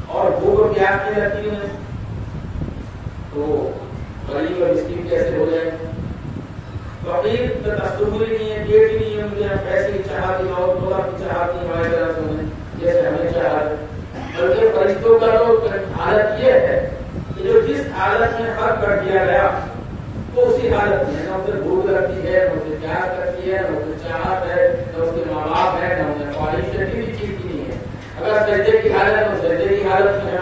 اور بھوک اور پیاس کے ترقی میں تو غریب اور مسکین کیسے ہو جائیں؟ فقیر تو تصور ہی نہیں ہے، پیٹ ہی نہیں ہے، مجھے پیسے کی چاہتی اور دولار کی چاہتی ہماری طرح سے جیسے ہمیں چاہت، بلکہ فرشتوں کا تو حالت یہ ہے کہ جو جس حالت میں خلق کر دیا گیا وہ اسی حالت میں، نہ اسے بھوک لگتی ہے، نہ اسے پیاس لگتی ہے، نہ اسے چاہت ہے، نہ اس کے ماں باپ ہے، نہ انہیں خواہش ہے، کسی چیز کی نہیں ہے۔ اگر سجدے کی حالت میں سجدے کی حالت میں ہے،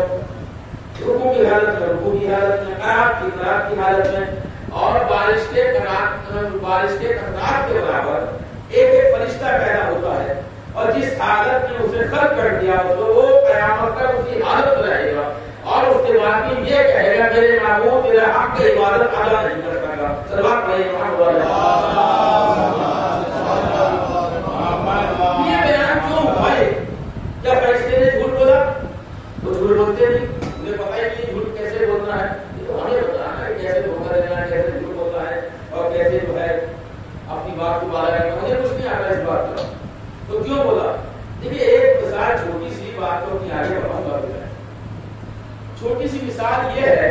رکوع کی حالت میں رکوع کی حالت میں، قرات کی حالت میں، اور بارش کے قطرات کے برابر ایک ایک فرشتہ پیدا ہوتا ہے، اور جس حالت میں اسے خلق کر دیا تو وہ قیامت تک اسی حالت میں رہے گا، اور اس کے بعد بھی یہ کہے گا میرے معبود میرا حق کی عبادت ادا نہیں کر سکا۔ سلوات پڑھیں محمد۔ یہ بیان کیوں ہوا ہے؟ کیا فرشتے نے جھوٹ بولا؟ وہ جھوٹ بولتے نہیں، انہیں پتہ ہی نہیں جھوٹ کیسے بولنا ہے، یہ تو ہمیں بتانا ہے کیسے دھوکہ دینا ہے، کیسے جھوٹ بولنا ہے، اور کیسے جو ہے اپنی بات کو بالا کرنا۔ مجھے کچھ نہیں آتا اس بات کا، تو کیوں بولا؟ دیکھیے ایک مثال چھوٹی سی بات کو اپنی آگے بڑھاؤں گا۔ چھوٹی سی مثال یہ ہے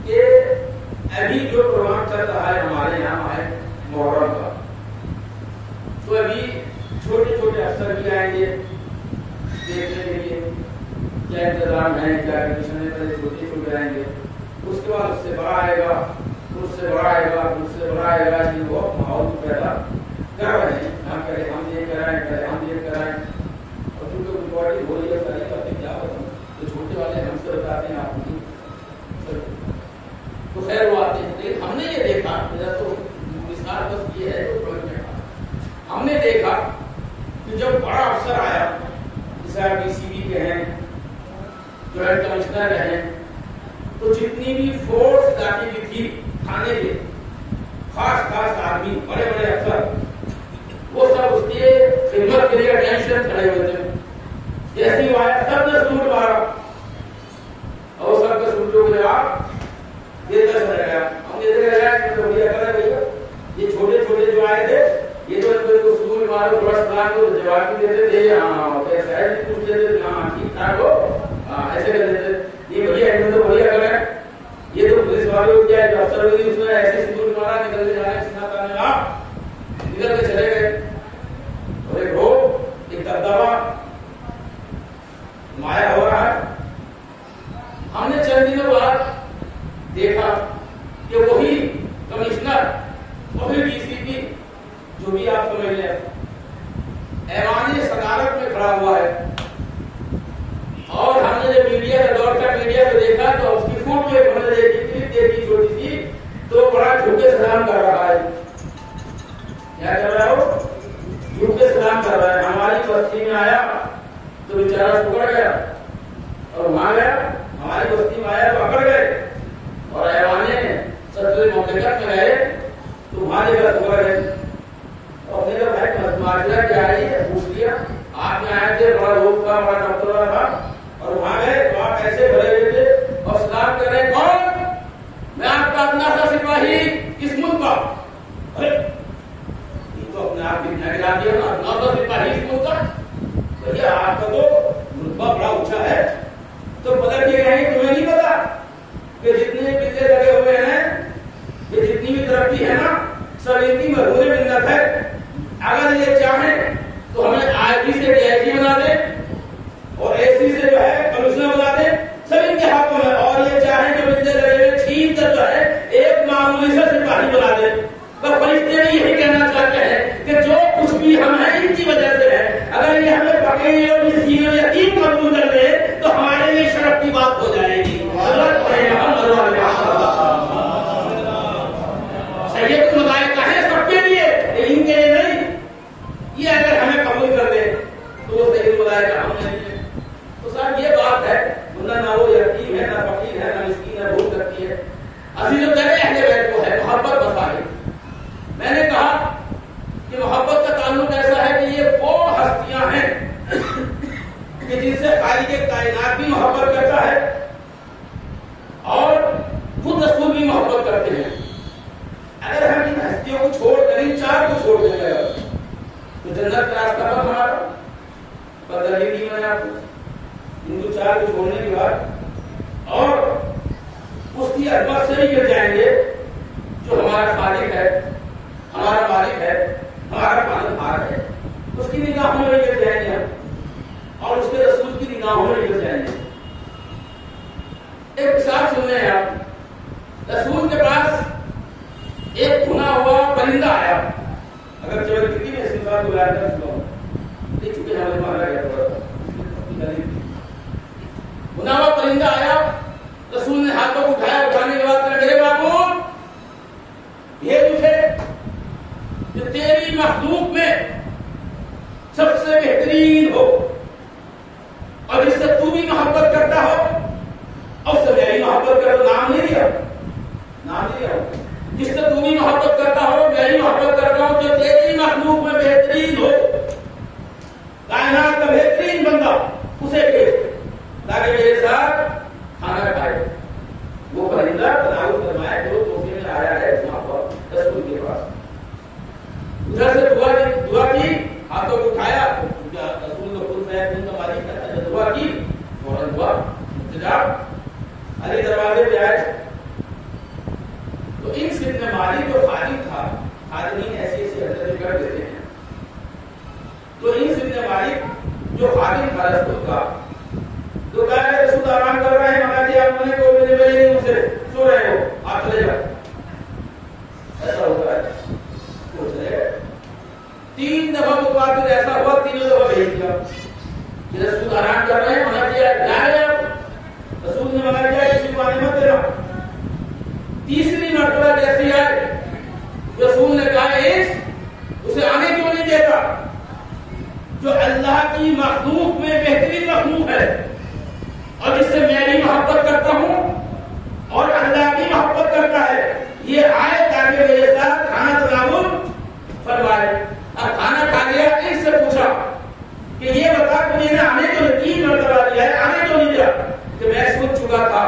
کہ ابھی جو پروگرام چل رہا ہے ہمارے یہاں ہے محرم کا، تو ابھی چھوٹے چھوٹے افسر بھی آئیں گے دیکھنے کے لیے کیا انتظام ہے، کیا کنڈیشن ہے، پہلے چھوٹے چھوٹے آئیں گے، اس کے بعد اس سے بڑا آئے گا، اس سے بڑا آئے گا، اس سے بڑا آئے گا، یہ بہت ماحول پیدا کر رہے ہیں، ہم یہ کرائیں، ہم یہ کرائیں، اور چونکہ ریکارڈنگ ہو رہی ہے ساری کا کیا بتاؤں، تو چھوٹے والے ہم سے بتاتے ہیں آپ کی، تو خیر وہ آتے ہیں۔ لیکن ہم نے یہ دیکھا، میرا تو مثال بس یہ ہے ہم نے دیکھا کہ جب بڑا افسر آیا، جیسے آپ ڈی سی بی کے ہیں، جوائنٹ کمشنر ہیں، تو جتنی بھی فورس جاتی بھی تھی تھانے کے خاص آدمی، بڑے بڑے افسر، وہ سب اس کی خدمت کے لیے اٹینشن کھڑے ہوئے تھے۔ جیسے ہی آیا سب نے سلوٹ مارا، اور سب کے سلوٹوں کے جواب دیتا چلا گیا۔ ہم یہ دیکھ رہے ہیں کہ بھیا کرے بھیا یہ چھوٹے چھوٹے جو آئے تھے، یہ تو ان کو سلوٹ مارو تھوڑا سلام کو جواب بھی دیتے تھے، ہاں کیسا ہے پوچھ لیتے تھے، ہاں ٹھیک ٹھاک ہو، ایسے کر دیتے۔ یہ بھیا ان کو بھیا کرے، یہ تو پولیس والے ہو گیا، جو افسر ہوئی اس نے ایسے سلوٹ مارا، نکل کے جانے سناتا نے نکل کے چلے گئے، اور ایک روب ایک دبدبا مایا ہو رہا ہے۔ ہم نے چند دنوں بعد دیکھا کہ وہی کمشنر، وہی ڈی سی پی، جو بھی آپ سمجھ لیں، ایوان صدارت میں کھڑا ہوا ہے، اور ہم نے جب میڈیا کا دور کا میڈیا کو دیکھا تو اس کی فوٹو ایک ہم نے دیکھی، کلپ دیکھی چھوٹی سی، تو بڑا جھک کے سلام کر رہا ہے۔ کیا کر رہا ہے وہ؟ جھک کے سلام کر رہا ہے۔ ہماری بستی میں آیا تو بیچارہ پکڑ گیا، اور وہاں گیا ہماری بستی میں آیا تو پکڑ گئے، اور ایوانے سطح مملکت میں گئے تو وہاں جگہ پکڑ گئے، اور میرا بھائی معاشرہ کیا ہے پوچھ لیا، آپ میں آئے تھے، بڑا لوگ کا بڑا ڈاکٹر تھا، اور وہاں گئے تو آپ ایسے بھرے ہوئے تھے اور سلام کر رہے، کون؟ میں آپ کا اپنا سا سپاہی کس ملک کا؟ تو اپنے آپ کی گرا دیا نا، اپنا سا سپاہی کس ملک کا؟ بھیا آپ کا تو رتبہ بڑا اونچا ہے، تو بدل کے گئے، تمہیں نہیں پتا کہ جتنے بلے لگے ہوئے ہیں، یہ جتنی بھی ترقی ہے نا، سب ان کی مرہون منت ہے۔ اگر یہ چاہیں تو ہمیں آئی جی سے ڈی آئی جی بنا دیں، اور اے سی سے جو ہے کمشنر بنا دیں، سب ان کے ہاتھوں میں، اور یہ چاہیں جو بلے لگے ہوئے چھین کر جو ہے ایک معمولی سے سپاہی بنا دیں۔ پر فرشتے بھی یہی کہنا چاہتے ہیں کہ جو کچھ بھی ہم ہیں ان کی وجہ سے ہے، اگر یہ ہمیں فقیر اور مسکین اور یتیم قبول کر لے تو ہمارے لیے شرف کی بات ہو جائے گی۔ سید ملائکہ ہے سب کے لیے، ان کے لیے نہیں۔ یہ اگر ہمیں قبول کر دے تو وہ سید ملائکہ ہم نہیں ہے۔ تو صاحب یہ بات ہے، نہ وہ یتیم ہے، نہ فقیر ہے، نہ مسکین ہے، بھوک لگتی ہے۔ عزیز و پیارے اہل بیت کو ہے محبت بسائے۔ میں نے کہا کہ محبت کا تعلق ایسا ہے کہ یہ وہ ہستیاں ہیں کی عظمت سے بھی گر جائیں گے جو ہمارا خالق ہے، ہمارا مالک ہے، ہمارا پالنہار ہے، اس کی نگاہوں میں گر جائیں گے ہم، اور اس کے رسول کی نگاہوں میں گر جائیں گے۔ ایک مثال سن رہے ہیں آپ، رسول کے پاس ایک بھنا ہوا پرندہ آیا، اگر چلو کتنی میں اس مثال کو بیان کر چکا ہوں، دیکھ چکے ہمارے مارا گیا تھوڑا سا، بھنا ہوا پرندہ آیا، رسول نے ہاتھوں کو اٹھایا، اٹھانے کے بعد کہا میرے معبود یہ تجھے جو تیری مخلوق میں سب سے بہترین ہو اور جس سے تو بھی محبت کرتا ہو اور اس سے میری محبت کر، نام نہیں دیا، نام نہیں دیا، جس سے تو بھی محبت کرتا ہو میری محبت کرتا ہوں، جو تیری مخلوق میں بہترین ہو، کائنات کا بہترین بندہ، اسے بھیج تاکہ میرے ساتھ کھانا کھائے۔ وہ پرندہ تناول فرمایا جو توفے میں آیا ہے وہاں پر رسول کے پاس، ادھر سے دعا کی، ہاتھوں کو اٹھایا، رسول کو خود میں کن کا مالک کرتا ہے، دعا کی، فوراً دعا استجاب، علی دروازے پہ آئے تو ان سب میں مالک جو خالق تھا، خادمین ایسی ایسی حرکتیں کر دیتے ہیں، تو ان سب میں مالک جو خالق تھا رسول کا، تو کہا ہے رسول آرام کر رہے ہیں، مگر جی آپ نے کوئی میرے بلے نہیں، اسے سو رہے ہو، آپ چلے جاؤ، ایسا ہوتا ہے، تو چلے گئے۔ 3 دفعہ متواتر ایسا ہوا، 3 دفعہ بھیج دیا کہ رسول آرام کر رہے ہیں، منع کیا جا رہے آپ، رسول نے منع کیا کسی کو آنے مت دینا۔ تیسری مرتبہ جیسی آئے، رسول نے کہا اسے آنے کیوں نہیں دیتا جو اللہ کی مخلوق میں بہترین مخلوق ہے اور جس سے میری محبت کرتا ہوں اور اللہ کی محبت کرتا ہے، یہ آئے تاکہ میرے ساتھ کھانا تناول فرمائے۔ اب کھانا کھا لیا، ان سے پوچھا کہ یہ بتا کہ میں نے آنے کو 3 مرتبہ دیا ہے، آنے کو نہیں دیا، کہ میں سوچ چکا تھا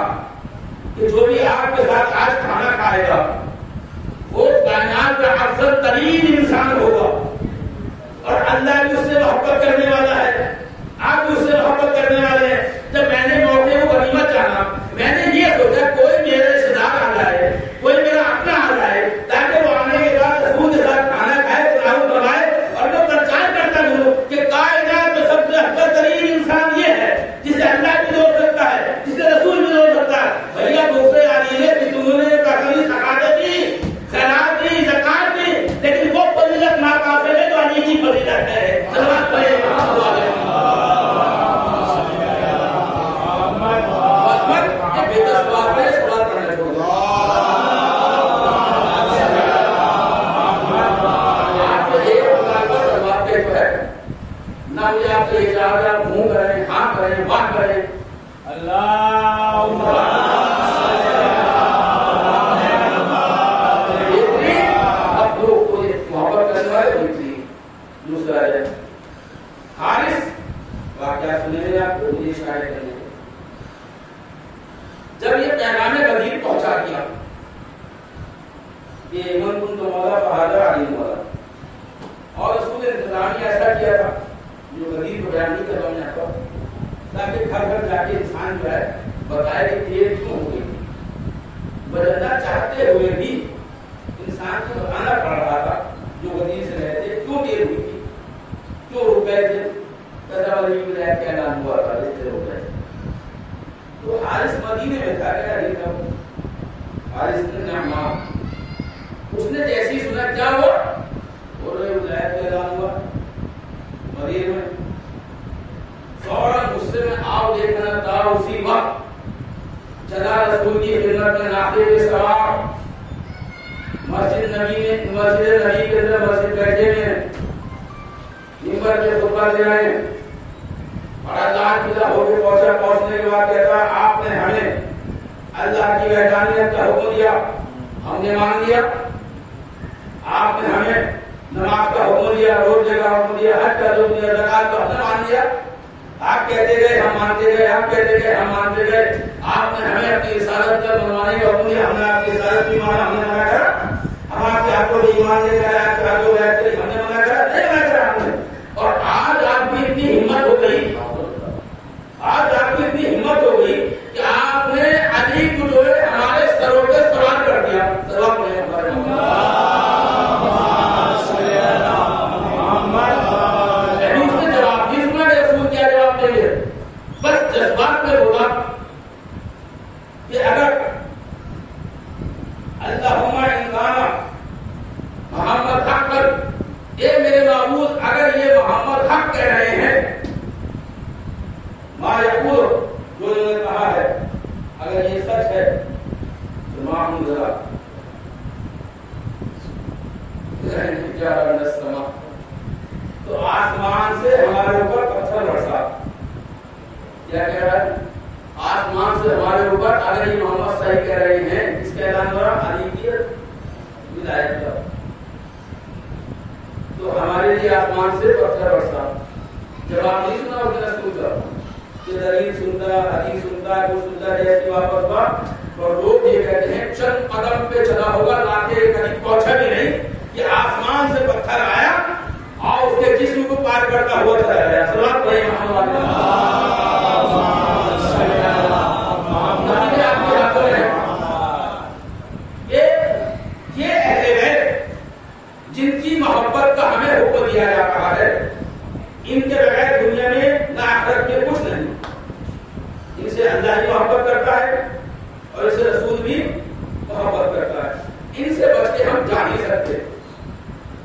کہ جو بھی آپ کے ساتھ آج کھانا کھائے گا وہ کائنات کا افضل ترین انسان ہوگا اور اللہ بھی اس سے محبت کرنے والا ہے، آپ بھی اس سے محبت کرنے والے ہیں۔ جب میں نے موقع کو غنیمت جانا، میں نے یہ سوچا کوئی میرے رشتے دار آ جائے، کوئی میرا اپنا آ جائے، تاکہ وہ آنے کے بعد رسول کے ساتھ کھانا کھائے، تناول فرمائے، اور میں پرچار کرتا ہوں کہ کائنات میں سب سے افضل ترین انسان یہ ہے جسے اللہ بھی دوڑ سکتا ہے، جسے رسول بھی دوڑ سکتا ہے۔ بھیا دوسرے آدمی ہے کہ تم نے کافی ثقافت دی، خیرات دی، زکات دی، لیکن وہ فضیلت ناقابل ہے جو علی کی فضیلت ہے۔ صلوات پڑھیں۔ جب یہ پیغام غدیر پہنچا دیا کہ ایمن کن تو مولا فہذا علی مولا، اور رسول نے انتظامیہ ایسا کیا تھا جو غدیر کو بیان نہیں کر رہا ہوں یہاں پر، تاکہ گھر گھر جا کے انسان جو ہے بتائے کہ دیر کیوں ہو گئی تھی، بدلنا چاہتے ہوئے بھی انسان کو بتانا پڑ رہا تھا جو غدیر سے رہے تھے کیوں دیر ہوئی تھی، کیوں رک گئے تھے، غزوہ بدر کا اعلان ہوا تھا اس لیے رک گئے۔ تو حارث مدینے میں تھا، حارث نے نعمان، اس نے جیسی سنا کیا ہوا، اور ولایت کا اعلان ہوا مدینے میں، فوراً غصے میں آؤ دیکھنا تھا، اسی وقت چلا رسول کی خدمت میں ناطے کے سوار مسجد نبی کے اندر مسجد بیٹھے میں منبر کے خطبہ دے رہے ہیں، بڑا لان کلا ہو کے پہنچا، پہنچنے کے بعد کہتا آپ نے ہمیں اللہ کی وحدانیت کا حکم دیا، ہم نے مان لیا، آپ نے ہمیں نماز کا حکم دیا، روزے کا حکم دیا، حج کا حکم دیا، زکات کا ہم نے مان لیا، آپ کہتے گئے ہم مانتے گئے، آپ کہتے گئے ہم مانتے گئے، آپ نے ہمیں اپنی رسالت کا منوانے کا حکم دیا، ہم نے آپ کی رسالت بھی مانا، ہم نے منع کرا، ہم آپ کے ہاتھوں بھی ایمان لے کر آئے، آپ کے ہاتھوں بیعت کری، ہم نے منع کرا، نہیں منع کرا ہم نے۔ اور آج آپ کی اتنی ہمت ہو گئی، آج آپ کی اتنی ہمت ہو گئی کہ آپ نے علی کو جو ہے ہمارے سروں کہ اگر اللہم ان کان محمد حق پر، اے میرے معبود اگر یہ محمد حق کہہ رہے ہیں، ما یقول جو انہوں نے کہا ہے، اگر یہ سچ ہے تو ما انزل تو آسمان سے ہمارے اوپر پتھر برسا. کیا کہہ رہا ہے؟ آسمان سے ہمارے اوپر، اگر یہ محمد صحیح کہہ رہے ہیں، اس کے اعلان دورا علی کی ہدایت کا، تو ہمارے لیے آسمان سے پتھر برسا. جب آپ نہیں سنا اس رسول کا کہ دلیل سنتا، حدیث سنتا، کچھ سنتا جیسے واپس ہوا، اور لوگ یہ کہتے ہیں چند قدم پہ چلا ہوگا، لاتے کہیں پہنچا بھی نہیں، کہ آسمان سے پتھر آیا اور اس کے جسم کو پار کرتا ہوا چلا گیا. صلوات پڑھیں محمد یہ اہل بیت جن کی محبت کا ہمیں حکم دیا جا رہا ہے، ان کے بغیر دنیا میں نہ آخرت میں کچھ نہیں. ان سے اللہ ہی محبت کرتا ہے اور اس سے رسول بھی محبت کرتا ہے. ان سے بچ کے ہم جا نہیں سکتے.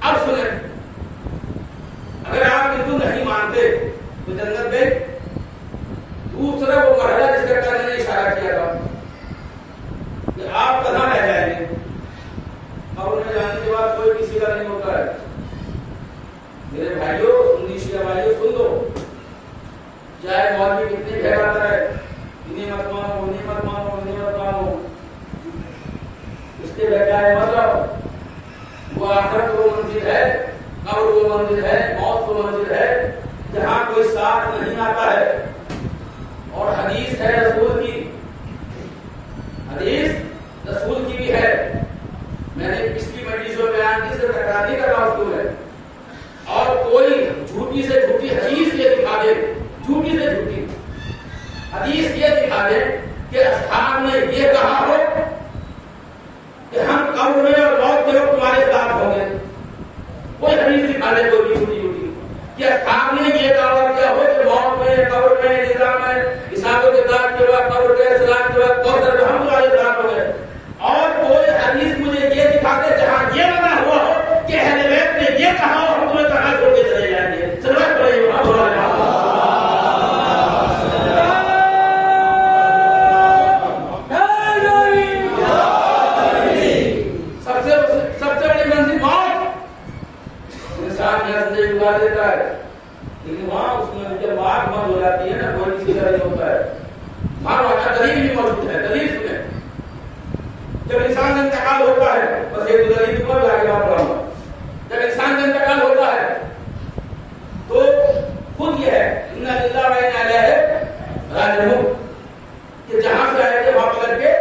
اب سنیں، اگر آپ ہندو نہیں مانتے تو جنت گئے. دوسرا وہ مرحلہ جس کا میں نے اشارہ کیا تھا کہ آپ کہاں رہ جائیں گے. اور انہیں جانے کے بعد کوئی کسی کا نہیں ہوتا ہے. میرے بھائیوں، سنی شیعہ بھائیوں، سن لو، چاہے مولوی کتنے بھیگاتا ہے، انہیں مت مانو، انہیں مت مانو، انہیں مت مانو، اس کے بہکائے مطلب وہ آخرت وہ منزل ہے، قبر وہ منزل ہے، موت وہ منزل ہے جہاں کوئی ساتھ نہیں آتا ہے. اور حدیث ہے رسول کی، حدیث رسول کی بھی ہے. میں نے پچھلی مجلسوں میں بیان کی، سے تکرار نہیں کر رہا اس کو میں. اور کوئی جھوٹی سے جھوٹی حدیث یہ دکھا دے، جھوٹی سے جھوٹی حدیث یہ دکھا دے کہ اصحاب نے یہ کہا ہو کہ ہم قبر میں اور موت کے وقت تمہارے ساتھ ہوں گے. کوئی حدیث دکھا دے کوئی جھوٹی جھوٹی کہ اصحاب نے یہ دعویٰ کیا ہو کہ موت میں، قبر میں، نظام میں، حساب و کتاب کے وقت، قبر کے سلام کے وقت کوثر میں ہم تمہارے ساتھ ہوں گے. اور کوئی حدیث مجھے یہ دکھا دے جہاں یہ بنا ہوا ہو کہ اہل بیت نے یہ کہا ہو ہم تمہیں کہاں چھوڑ کے چلے جائیں گے. سلوات پڑھیں دیتا ہے. لیکن وہاں اس میں جب آگ بند ہو جاتی ہے نا، کوئی کسی طرح نہیں ہوتا ہے. وہاں وہاں دلیل بھی موجود ہے. دلیل سنیں، جب انسان کا انتقال ہوتا ہے، بس ایک دلیل کو آگے بات رہا ہوں. جب انسان کا انتقال ہوتا ہے تو خود یہ ہے انا للہ و انا الیہ راجعون، کہ جہاں سے آئے تھے وہاں پلٹ کے،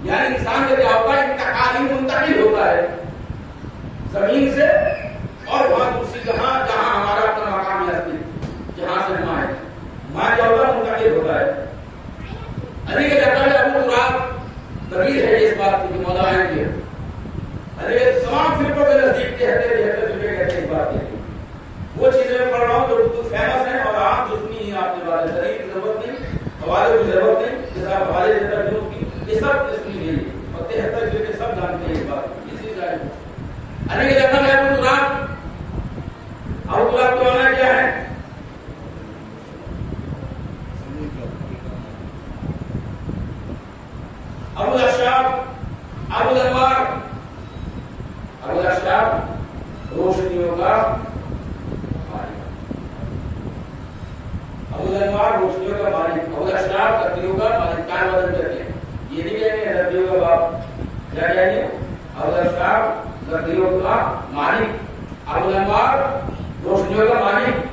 یعنی انسان کا کیا ہوتا ہے، انتقال ہی منتقل ہوتا ہے زمین سے، اور وہاں دوسری جہاں جہاں ہمارا اپنا مقام ہے، جہاں سے ہم آئے وہاں کیا ہوتا ہے، منتقل ہوتا ہے. علی کے جگہ میں ابو تراب دلیل ہے اس بات کی کہ مولا آئیں گے. علی کے تمام فرقوں کے نزدیک کہتے ہیں اس بات کی. وہ چیزیں میں پڑھ رہا ہوں جو فیمس ہیں اور عام دشمنی ہی آپ کے بارے دلیل کی ضرورت نہیں، حوالے کی ضرورت نہیں. جیسا حوالے دیتا جنوب کی یہ سب دشمنی نہیں ہے، اور 73 فرقے سب جانتے ہیں اس بات کی. اسی طرح علی کے جگہ میں ابو تراب، ابو تراب کا معنی کیا ہے؟ ابو الاشراف، ابو الانوار، ابو الاشراف روشنیوں کا مالک، ابو الانوار روشنیوں کا مالک، ابو الاشراف لکڑیوں کا مالک. کیا وزن کرتے ہیں؟ یہ نہیں کہیں گے لکڑیوں کا باپ، کیا کہیں گے؟ ابو الاشراف لکڑیوں کا مالک، ابو الانوار روشنیوں کا مالک.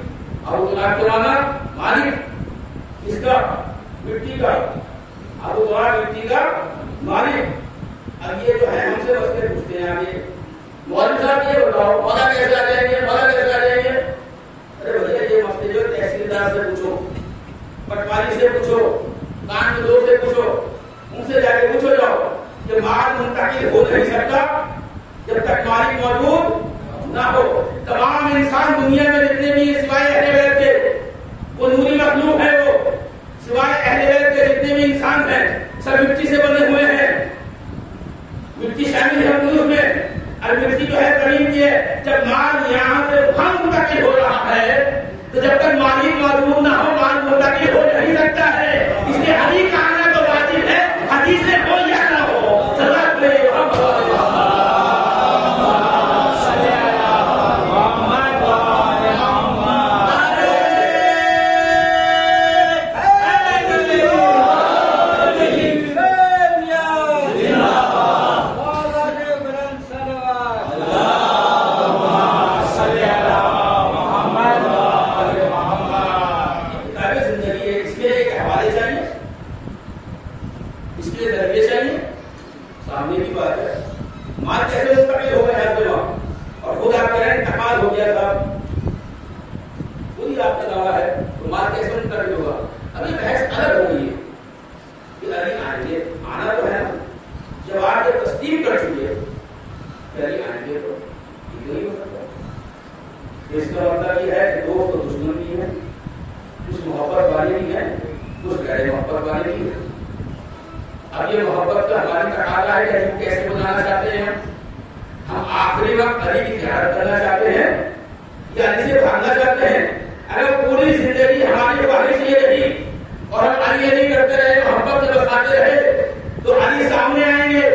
ابو تراب کے معنی مالک کس کا؟ مٹی کا. ابو تراب مٹی کا مالک. اب یہ جو ہے ہم سے مسئلے پوچھتے ہیں آگے، مولوی صاحب یہ بتاؤ مولا کیسے آ جائیں گے، مولا کیسے آ جائیں گے؟ ارے بھیا یہ مسئلے جو تحصیلدار سے پوچھو، پٹواری سے پوچھو، کان کے دو سے پوچھو، ان سے جا کے پوچھو جاؤ کہ مال منتقل ہو نہیں سکتا جب تک مالک موجود نہ ہو. تمام انسان دنیا میں جتنے بھی سوائے اہل بیت کے وہ نوری مخلوق ہے، وہ سوائے اہل بیت کے جتنے بھی انسان ہیں سب مٹی سے بنے ہوئے ہیں، مٹی شامل ہے اس میں، اور مٹی جو ہے زمین کی ہے. جب مال یہاں سے وہاں منتقل ہو رہا ہے تو جب تک مالک موجود نہ ہو مال منتقل ہو نہیں سکتا ہے. اس لیے حدیث کا آنا تو واجب ہے، حدیث سے ہو یا نہ ہو. اس کا مطلب یہ ہے کہ دوست اور دشمن بھی ہے، کچھ محبت والے بھی ہیں، کچھ غیر محبت والے بھی ہیں. اب یہ محبت کا ہماری تقاضا ہے کہ ہم کیسے بنانا چاہتے ہیں. ہم آخری وقت علی کی زیارت کرنا چاہتے ہیں یا علی سے بھاگنا چاہتے ہیں. اگر پوری زندگی ہماری خواہش یہ رہی اور ہم علی علی کرتے رہے، محبت سے بساتے رہے تو علی سامنے آئیں گے،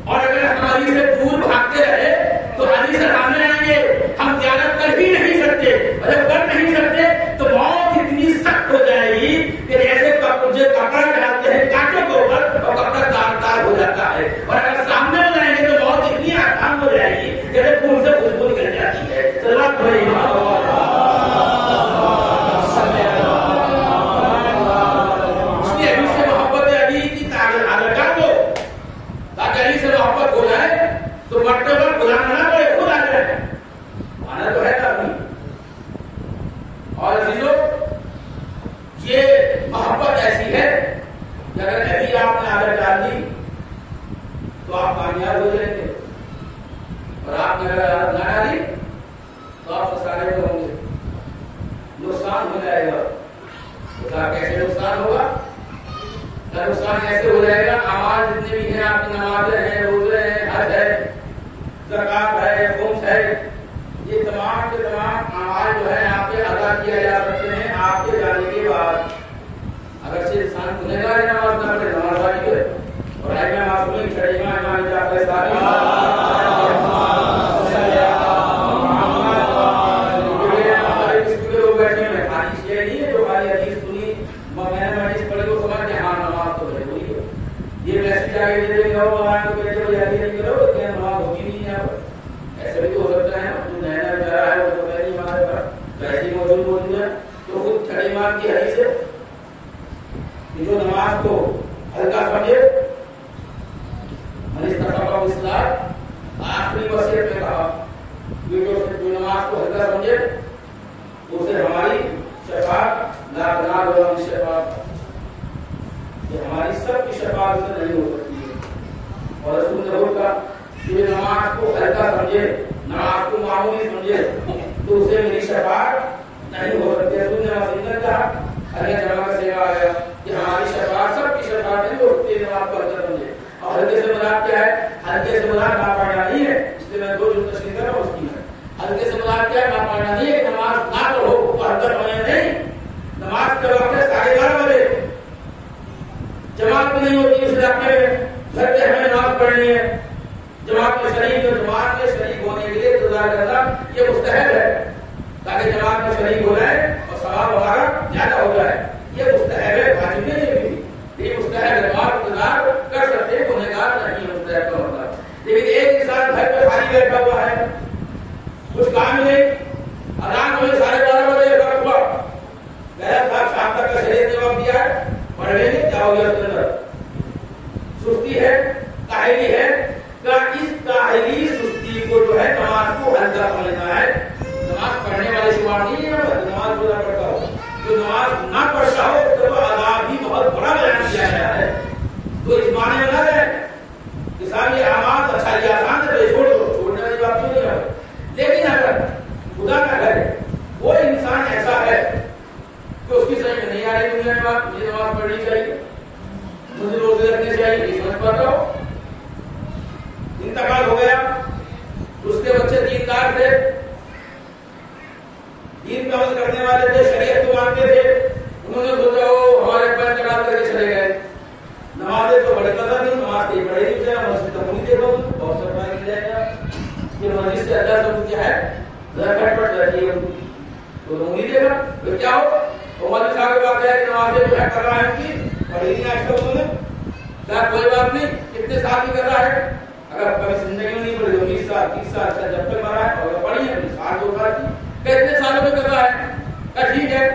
اور اگر ہم علی سے دور بھاگتے رہے تو علی سے سامنے آئیں گے. ہم زیارت کر ہی نہیں سکتے، اور جب کر نہیں سکتے تو موت اتنی سخت ہو جائے گی کہ جیسے کپڑا ڈالتے ہیں کانٹوں کے اوپر اور کپڑا تار تار ہو جاتا ہے. اور اگر سامنے ہو جائیں گے تو موت اتنی آسان ہو جائے گی جیسے خون سے خوشبو نکل جاتی ہے. اس لیے علی سے محبت علی کی تعلقات ہو، تاکہ علی سے محبت ہو جائے تو مرتبہ بلانا نہ پڑے، خود آ جائے. آنا تو ہے کافی. اور عزیزوں یہ محبت ایسی ہے کہ اگر ابھی آپ نے عادت ڈال دی تو آپ کامیاب ہو جائیں گے، اور آپ نے اگر عادت نہ ڈالی تو آپ خسارے میں ہوں گے، نقصان ہو جائے گا. کیسے نقصان ہوگا؟ نقصان ایسے ہو جائے گا، اعمال جتنے بھی ہیں آپ کی نمازیں ہیں، روزے ہیں، حج ہے، زکات ہے، خمس ہے، یہ تمام کے تمام اعمال جو ہے آپ پہ ادا کیا جا سکتے ہیں آپ کے جانے کے بعد. اگر سے انسان گنہگار ہے نماز نہ پڑھے، نماز واجب ہے. اور ائمہ معصومین چھڑے امام جعفر صادق ایسے بھی تو ہو سکتا ہے تو نیا بیچارہ ہے وہ تو پہلے ہمارے پاس ویسے ہی موجود ہوتی ہے. تو خود چھڑے امام کی حدیث ہے کہ جو نماز کو ہلکا سمجھے، آخری وصیت میں کہا جو نماز کو ہلکا سمجھے تو اسے ہماری شفاعت لا تنال ولا شفاعت، یہ ہماری سب کی شفاعت سے نہیں ہو سکتی ہے. اور رسول نے کہا کہ نماز کو ہلکا سمجھے، نماز کو معمولی سمجھے تو اسے میری شفاعت نہیں ہو سکتی. رسول نے وسیلہ کہا اللہ جمع کا سیوا آیا کہ ہماری شفاعت سب کی شفاعت نہیں ہو سکتی نماز کو ہلکا سمجھے. اور ہلکے سے مراد کیا ہے؟ ہلکے سے مراد نہ پڑھنا نہیں ہے، اس لیے میں دو جو تشریح کر رہا ہوں اس کی ہے. ہلکے سے مراد کیا ہے؟ نہ پڑھنا نہیں ہے کہ نماز نہ پڑھو تو ہلکا سمجھنا نہیں. نماز کا وقت ہے 11:30 بجے، جماعت نہیں ہوتی اس علاقے میں، گھر پہ ہمیں نماز پڑھنی ہے. جماعت میں شریک ہو، جماعت میں شریک ہونے کے لیے انتظار کرنا یہ مستحب ہے تاکہ جماعت میں شریک ہو جائے اور ثواب ہمارا زیادہ ہو جائے. یہ مستحب ہے، واجب نہیں ہے. یہ مستحب ہے، جماعت انتظار کر سکتے ہیں، گنہگار نہیں ہے مستحب کا مطلب. لیکن ایک انسان گھر پہ خالی بیٹھا ہوا ہے، کچھ کام نہیں، اذان ہوئے 12:30 بجے وقت ہوا، میرا صاحب شام تک کا شریعت نے وقت دیا ہے، پڑھ لیں گے کیا ہو گیا اس کے اندر؟ سستی ہے، کاہلی ہے. اس کاہلی سستی کو جو ہے نماز کو ہلکا سمجھنا ہے. نماز پڑھنے والے شمار نہیں ہے، نماز روزہ پڑھتا ہو. جو نماز نہ پڑھتا ہو اس کو عذاب بھی بہت بڑا بیان کیا گیا ہے. تو اس معنی میں نہ رہے کہ صاحب یہ اعمال اچھا یہ آسان ہے چھوڑ دو، چھوڑنے والی بات کیوں نہیں ہے. لیکن اگر خدا نہ کرے وہ انسان ایسا ہے کہ اس کی سمجھ میں نہیں آ رہی دنیا میں بات، مجھے نماز نماز پڑھنی چاہیے, مجھے روزے رکھنے چاہیے, نہیں سمجھ پاتا ہو. انتقال ہو گیا, اس کے بچے دیندار تھے, دین کا عمل کرنے والے تھے, شریعت کو مانتے تھے, انہوں نے سوچا وہ ہمارے ابا انتقال کر کے چلے گئے, نمازیں تو بڑی قدر نہیں, نماز تو بڑے نہیں جائے, مسجد تک نہیں دیکھو, بہت سرمایہ نہیں جائے گا, یہ مسجد سے اللہ سب کیا ہے, ذرا کٹ پٹ رہتی ہے تو نہیں دے گا. تو کیا ہو, عمر صاحب کے بات ہے کہ نمازیں جو ہے کر رہا ہے ان کی پڑھی نہیں آج تک انہوں نے, کیا کوئی بات نہیں, کتنے سال کی کر رہا ہے, اگر کبھی زندگی میں نہیں پڑھی تو 20 سال 30 سال جب تک مرا ہے, اور پڑھی ہے سال 2 سال کی, کتنے سالوں میں کر رہا ہے, ٹھیک ہے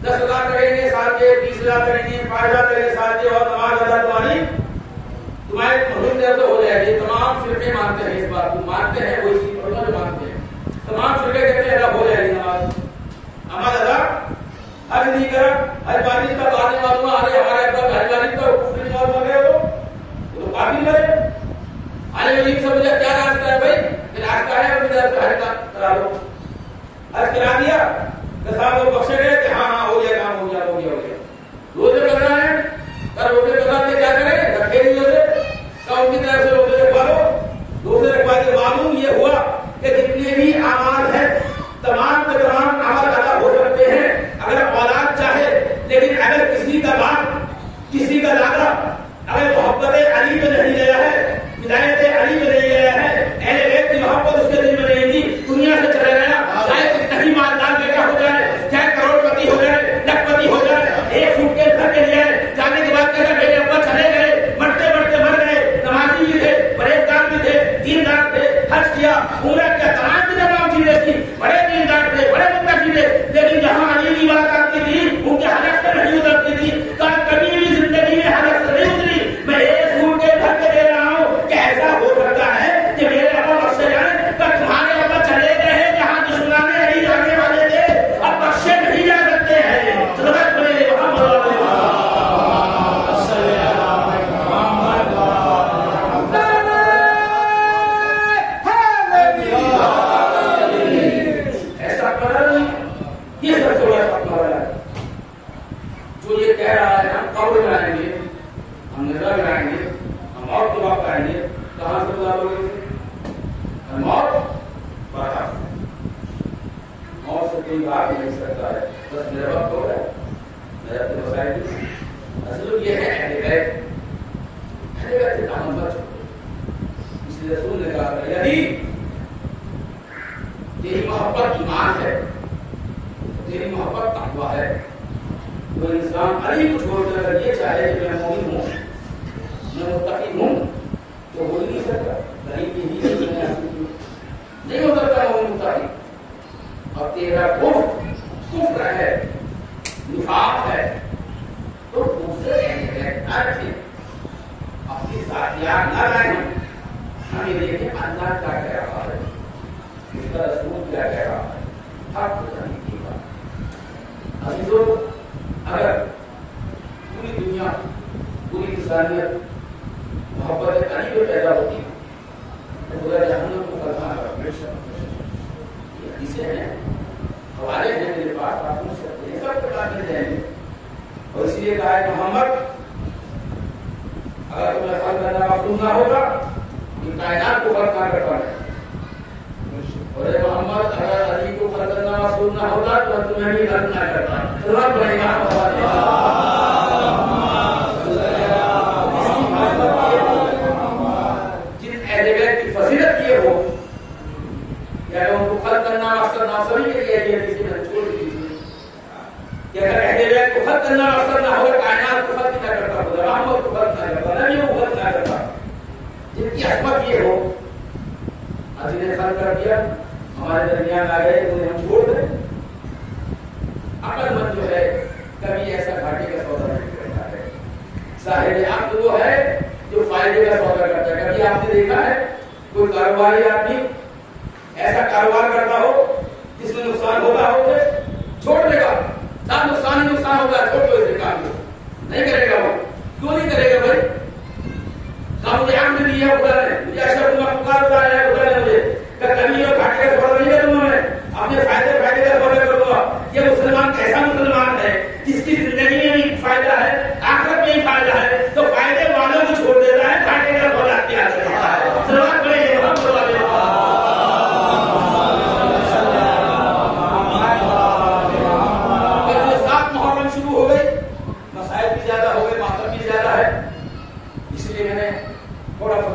10,000 کریں گے سال کے, 20,000 کریں گے, 5,000 کریں گے سال کے, اور نماز ادا تمہارے مہم طرف سے ہو جائے گی. تمام فرقے مانتے ہیں اس بات کو, مانتے ہیں وہی چیز پڑھنا جو مانتے ہیں, تمام فرقے کہتے ہیں ادا ہو جائے گی نماز, نماز ادا. حج نہیں کرا, حج واجب کا بعد میں معلوم آ رہے ہمارے ابا حج واجب کا کفر نہیں معلوم کر رہے ہو تو کافی کرے. عالم علیم سمجھا کیا راستہ ہے بھائی, یہ راستہ ہے اپنی طرف سے حج کرا لو, حج کرا دیا تو صاحب لوگ بخشے گئے کہ ہاں ہو گیا کام, ہو گیا ہو گیا ہو گیا. روزے کرنا ہے, روزے کے ساتھ کیا کریں, رکھے نہیں روزے, ان کی طرف سے روزے رکھوا لو. روزے رکھوا کے معلوم یہ ہوا کہ جتنے بھی اعمال ہیں تمام کے تمام اعمال ادا ہو سکتے ہیں اگر اولاد چاہے, لیکن اگر کسی کا باپ کسی کا دادا اگر محبت علی پہ نہیں گیا ہے, ہدایت علی پہ نہیں گیا ہے, اہل بیت کی محبت اس کے دل میں نہیں تھی, دنیا سے چلا گیا, چاہے کتنا ہی مالدار بیٹا ہو جائے, چاہے کروڑ پتی ہو جائے, لکھ پتی ہو جائے, ایک سوٹ کے گھر کے لیے جانے کے بعد کہتا میرے ابا چلے گئے, مرتے مرتے مر گئے, نمازی بھی تھے, پرہیزگار بھی تھے, دیندار تھے, حج کیا, عمرہ کیا, تمام چیزیں تھی, بڑے دیندار تھے, بڑے متقی تھے, لیکن جہاں علی کی بات آتی تھی ان کے حلق سے نہیں اترتی تھی. کبھی بھی زندگی میں حلق سے نہیں اتری. میں ایک سوٹ کے گھر کے دے رہا ہوں کہ ایسا ہو سکتا ہے کہ میرے ابا بخشے جائیں, پر تمہارے ابا چلے گئے ہیں جہاں دشمنان علی جانے والے تھے, اب بخشے نہیں جا سکتے ہیں. ضرورت پڑے محمد تیری محبت ایمان ہے, تیری محبت تقویٰ ہے. تو انسان علی کو چھوڑ کر اگر یہ چاہے کہ میں مومن ہوں, میں متقی ہوں, تو ہو ہی نہیں سکتا. غریب ہی نہیں ہو سکتا مومن متقی. اور تیرا کفر ہے, نفاق ہے, تو دوسرے اپنی ذاتیات نہ لائیں. ہم یہ دیکھیں اللہ کیا کہہ رہا ہے, اس کا رسول کیا کہہ رہا ہے, حق بتانے کی بات. عزیزوں, اگر پوری دنیا پوری انسانیت محبت علی پہ پیدا ہوتی تو خدا جہنم کو فرما حدیثیں ہیں, حوالے ہیں میرے پاس, آپ پوچھ سکتے ہیں, سب بتا مل جائیں گے. اور اس لیے کہا ہے محمد اگر تمہیں خلق کرنا معصوم نہ ہوگا, یہ کائنات کو خلق نہ کرتا ہے. اور اے محمد اگر علی کو خلق کرنا معصوم نہ ہوگا تو تمہیں بھی خلق نہ کرتا. ضرورت پڑے گا جن اہل بیت کی فضیلت یہ ہو یا ان کو خلق کرنا مقصد ناصری کے لیے یہ حدیث میں چھوڑ دیجیے کہ اگر اہل بیت کو خلق کرنا مقصد نہ ہو, کائنات کو خلق نہ کرتا, خدا رحمت کو خلق نہ کرتا, نبیوں کو خلق نہ کرتا. جن کی عظمت یہ ہو, جنہیں خلق کر دیا, ہمارے درمیان آ گئے, انہیں ہم چھوڑ دیں. عقل مند جو ہے کبھی ایسا گھاٹے کا سودا نہیں کرتا ہے. صاحب عقل وہ ہے جو فائدے کا سودا کرتا ہے. کبھی آپ نے دیکھا ہے کوئی کاروباری آدمی ایسا کاروبار کرتا ہو جس میں نقصان ہوتا ہو تو چھوڑ دے گا, سب نقصان ہی نقصان ہوگا, چھوڑ دو اس کام کو, نہیں کرے گا. وہ کیوں نہیں کرے گا بھائی؟ مجھے عقل دی ہے خدا نے, مجھے اشرف المخلوقات بتایا ہے خدا نے مجھے کہ کبھی یہ گھاٹے کا سودا نہیں کروں گا, میں اپنے فائدے کا سودا کروں گا. یہ مسلمان ایسا مسلمان ہے جس کی زندگی میں بھی فائدہ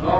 9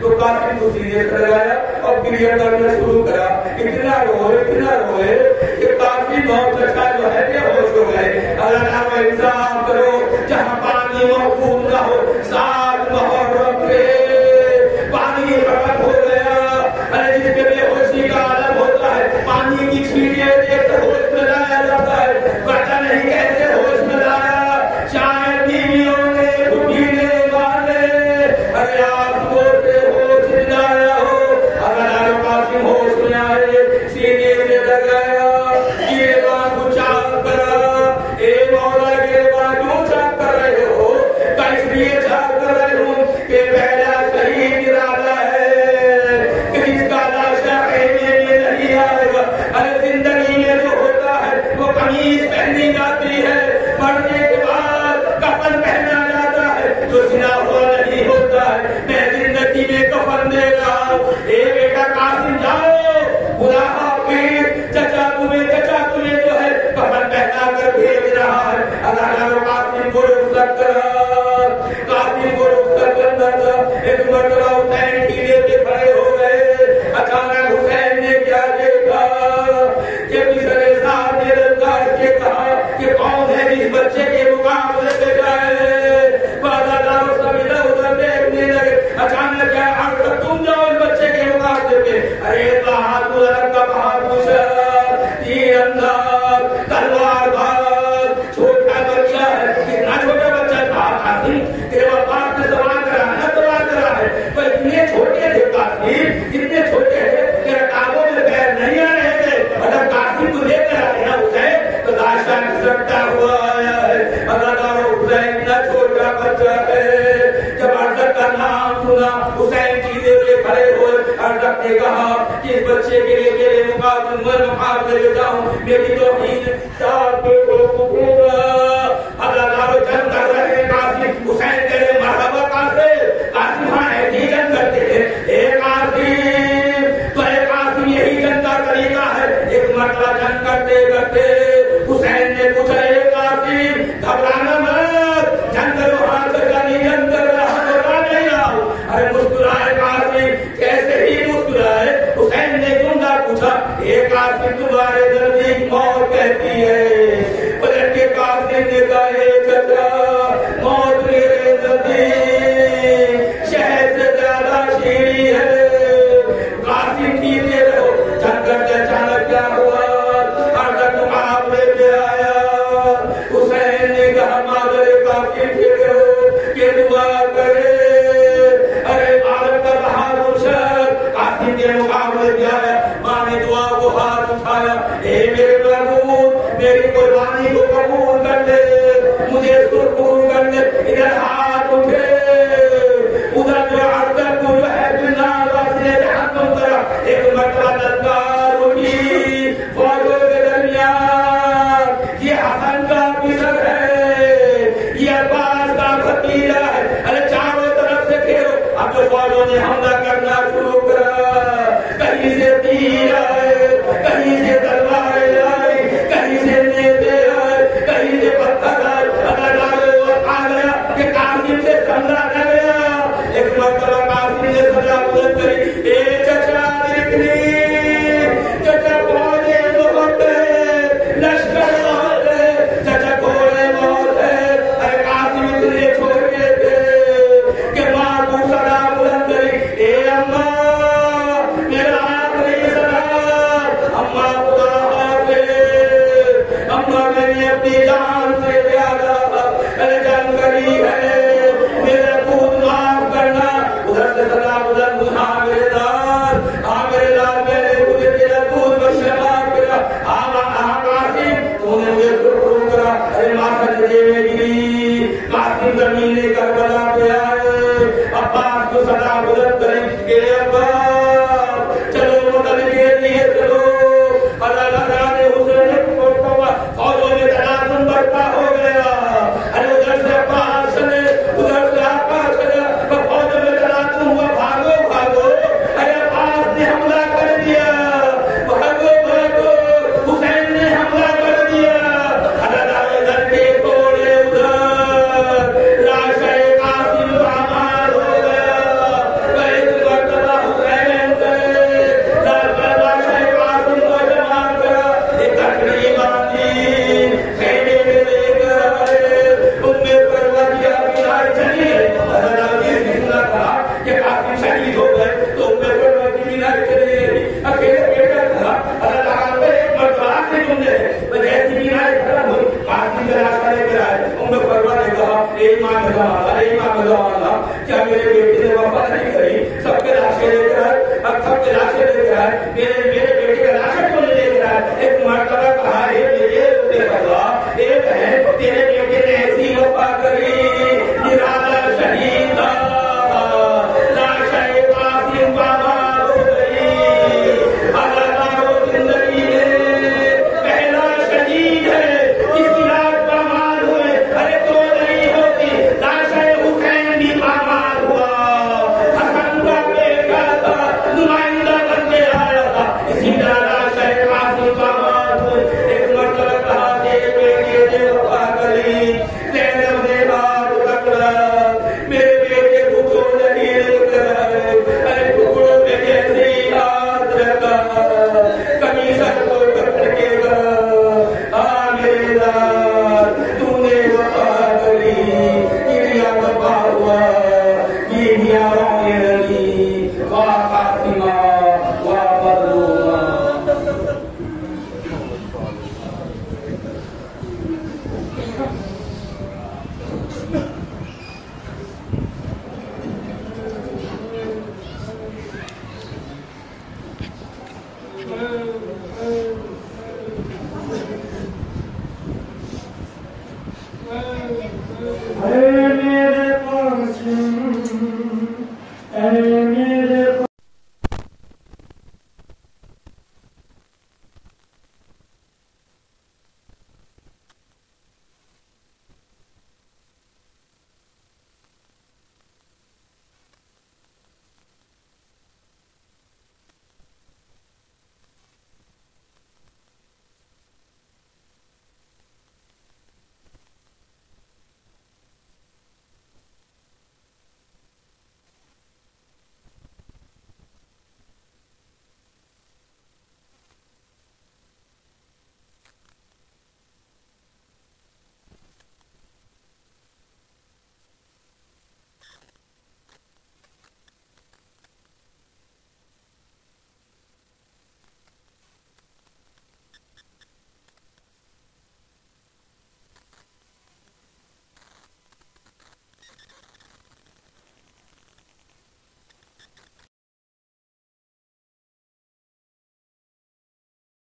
تو قاسم کو سینے سے لگایا اور کلیئر کرنا شروع کرا. اتنا روئے کہ قاسم اور چچا جو ہے بے ہوش ہو گئے. اللہ تعالیٰ انصاف کرو, جہاں پانی محفوظ نہ ہو ساتھ محرم کے پانی ختم ہو گیا. ارے جس کے بے ہوشی کا عالم ہوتا ہے پانی کی چھینٹیں دیکھ کر ہوش میں لایا جاتا ہے. پتہ نہیں کیسے ہوش میں لایا, شاید بیویوں نے ٹھوٹینے والے ارے آنسو سے ہوش دلایا ہو. اگر قاسم ہوش میں آئے سینے سے لگایا, یہ بات اچھا کرا, اے مولا کے بات کیوں چاک کر رہے ہو؟ اس لیے چاک کر رہے ہوں کہ پہلا شہید ارادہ ہے کہ جس کا لاشا خیمے میں نہیں آئے گا. ارے زندگی میں جو ہوتا ہے وہ قمیص پہنی جاتی ہے, مرنے کے بعد کفن پہنا جاتا ہے, جو زنا ہوا نہیں ہوتا ہے. میں زندگی میں کفن دے رہا ہوں. اے بیٹا قاسم جاؤ, خدا حافظ, چچا تمہیں جو ہے کفن پہنا کر بھیج رہا ہے. اللہ قاسم کو رخصت کرنا تھا. ایک مرتبہ حسین ٹھیلے پہ کھڑے ہو گئے. اچانک حسین نے کیا دیکھا کہ مصر صاحب نے للکار کے کہا کہ کون ہے جس بچے کے مقابلے پہ جائے. بادار سب ادھر ادھر دیکھنے لگے. اچانک کیا عرض تم جاؤ اس بچے کے مقابلے پہ. ارے بہادر کا بہادر تیر انداز تلوار باز چھوٹا بچہ ہے. کتنا چھوٹا بچہ تھا قاسم, تیرے باپ نے سوال کرا ہے تو اتنے چھوٹے تھے قاسم, اتنے چھوٹے تھے کہ رکابوں میں پیر نہیں آ رہے تھے. اگر قاسم کو لے کر آئے نا حسین تو لاشا گھسٹتا ہوا آیا ہے. اگر حسین اتنا چھوٹا بچہ ہے. جب ارزق کا نام سنا حسین چیزیں لے کھڑے ہوئے. ارزق نے کہا کہ اس بچے کے لیے میرے مقابلے میں جاؤں, میری توحید صاحب کو قبول. اللہ جنگ کر رہے ہیں قاسم. حسین تیرے مرحبا قاسم ہاں ایسی جنگ کرتے ہیں. اے قاسم یہی جنگ کا طریقہ ہے. ایک مرتبہ جنگ کرتے کرتے حسین نے پوچھا, اے قاسم گھبرانا مت, جنگ کرو, ہاتھ کا نہیں جنگ کر رہا گھبرا نہیں آؤ. ارے مسکرائے قاسم, کیسے ہی مسکرائے. حسین نے جملہ پوچھا, اے قاسم تمہارے نزدیک موت کہتی ہے. پلٹ کے قاسم نے کہا, اے چچا موت میرے نزدیک شہد سے زیادہ شیریں ہے. قاسم کیتے رہو. جنگ کرتے اچانک کیا ہوا, ارزق مقابلے پہ آیا. حسین نے کہا مادر قاسم ٹھیک ہو کہ دعا کرے. ارے عالم کا بہادر شخص قاسم کے مقابلے پہ آیا. ماں نے دعا کو ہاتھ اٹھایا, اے میرے پربھو میری قربانی کو قبول کر لے, مجھے سرخرو کر لے. ادھر ہاتھ اٹھے, ادھر جو ارزق کو جو ہے جناب نے جہنم کرا. ایک مرتبہ للکار اٹھی فوجوں کے درمیان, یہ حسن کا بسر ہے, یہ عباس کا بھتیجا ہے. ارے چاروں طرف سے گھیرو. اب جو فوجوں نے حملہ کرنا شروع کرا, کہیں سے تیر آئے, کہیں سے تلواریں آئی, کہیں سے نیزے آئے, کہیں سے پتھر آئے. آ گیا کہ قاسم سے سمجھا نہ گیا. ایک مرتبہ قاسم نے سزا بلند کری, اے چچا دیکھنی, چچا فوجیں بہت ہے, لشکر بہت ہے, چچا گھوڑے بہت ہے. ارے قاسم اتنے چھوٹے تھے کہ ماں کو سزا بلند کری, اے اماں میرا آخری سلام, اماں خدا حافظ, اماں میں نے اپنی جان سے زیادہ جنگ کری ہے, میرے خود معاف کرنا. ادھر سے سزا بلند, میرے لال میں نے مجھے تیرا خود بخشا معاف کرا. قاسم تو نے مجھے سرخرو کرا. ارے ماں سجدے میں گری. قاسم زمین کربلا پہ آئے. عباس کو سزا بلند کری, اے عباس چلو مدد کے لیے چلو. اللہ نے حسین کو فوجوں میں تنازع بڑھتا ہو گیا. ارے ادھر سے عباس چلے, ادھر سے عباس چلے, فوجوں میں تنازع ہوا. میرے بیٹے نے وفا نہیں کری، سب کے لاشیں لے کر آئے، اب سب کے لاشیں لے کر آئے، میرے بیٹے کا لاشیں کو لے کر آئے. ایک مرتبہ کہا اے بہن تیرے بیٹے نے ایسی وفا کری، نرالا شہید لاشیں قاسم بابا ہو گئی، اللہ زندگی میں پہلا شہید ہے جس کی لاش پامال ہوئے. ارے تو نہیں ہوتی لاشیں حسین بھی پامال ہوا، حسن کا بیٹا تھا نمائندہ بن کے آیا تھا، اسی طرح لاشیں قاسم پامال ہوئے. ایک مرتبہ کہا تیرے بیٹے نے وفا کری، زینب نے ہاتھ پکڑا، میرے بیٹے کو تو نہیں لے کر آئے، ارے ٹکڑوں پہ کیسے ہی ہاتھ رکھا، کبھی سر کو پکڑ کے کہا میرے لال تو نے وفا کری، کیا وفا ہوا، یہ دیا رونے لگی، واہ قاسمہ واہ مظلومہ. اے میرے قاسم، اے میرے